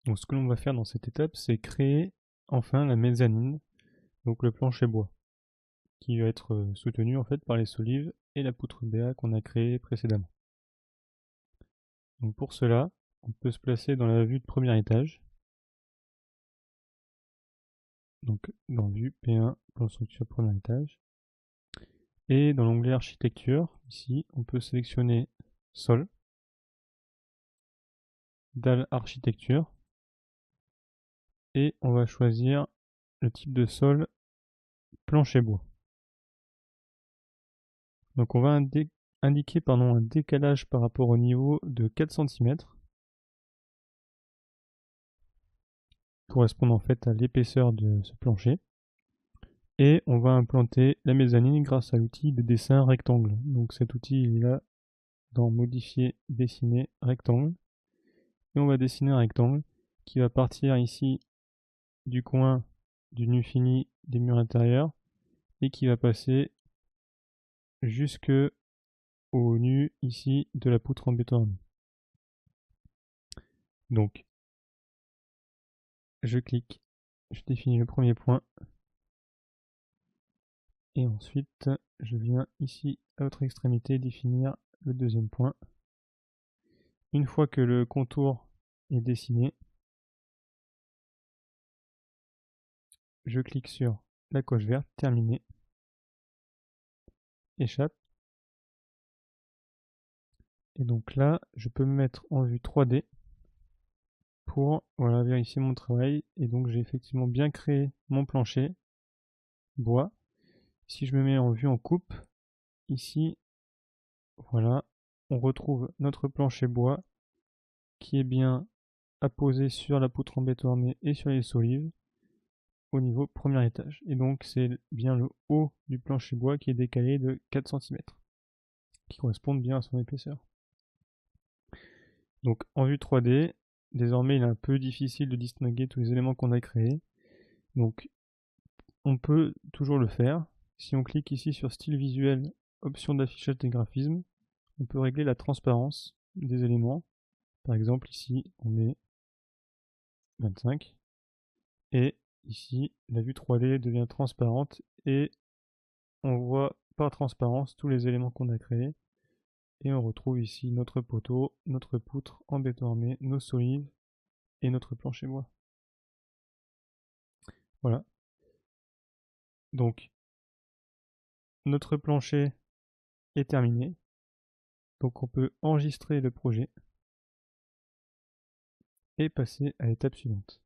Donc ce que l'on va faire dans cette étape, c'est créer enfin la mezzanine, donc le plancher bois, qui va être soutenu en fait par les solives et la poutre BA qu'on a créée précédemment. Donc pour cela, on peut se placer dans la vue de premier étage. Donc dans vue P1, plan structure premier étage. Et dans l'onglet architecture, ici, on peut sélectionner sol, dalle architecture, et on va choisir le type de sol plancher bois. Donc on va indiquer un décalage par rapport au niveau de 4 cm, correspondant en fait à l'épaisseur de ce plancher. Et on va implanter la mezzanine grâce à l'outil de dessin rectangle. Donc cet outil il est là dans modifier, dessiner, rectangle. Et on va dessiner un rectangle qui va partir ici du coin du nu fini des murs intérieurs et qui va passer jusque au nu ici de la poutre en béton armé. Donc je clique, je définis le premier point et ensuite je viens ici à l'autre extrémité définir le deuxième point. Une fois que le contour est dessiné, je clique sur la coche verte, terminé, échappe. Et donc là, je peux me mettre en vue 3D pour vérifier mon travail. Et donc j'ai effectivement bien créé mon plancher bois. Si je me mets en vue en coupe, ici, voilà, on retrouve notre plancher bois qui est bien apposé sur la poutre en béton armé et sur les solives au niveau premier étage. Et donc c'est bien le haut du plancher bois qui est décalé de 4 cm, qui correspondent bien à son épaisseur. Donc en vue 3D, désormais il est un peu difficile de distinguer tous les éléments qu'on a créés. Donc on peut toujours le faire. Si on clique ici sur style visuel, option d'affichage des graphismes, on peut régler la transparence des éléments. Par exemple ici on met 25 et ici la vue 3D devient transparente et on voit par transparence tous les éléments qu'on a créés. Et on retrouve ici notre poteau, notre poutre en béton armé, nos solives et notre plancher bois. Voilà. Donc notre plancher est terminé. Donc on peut enregistrer le projet et passer à l'étape suivante.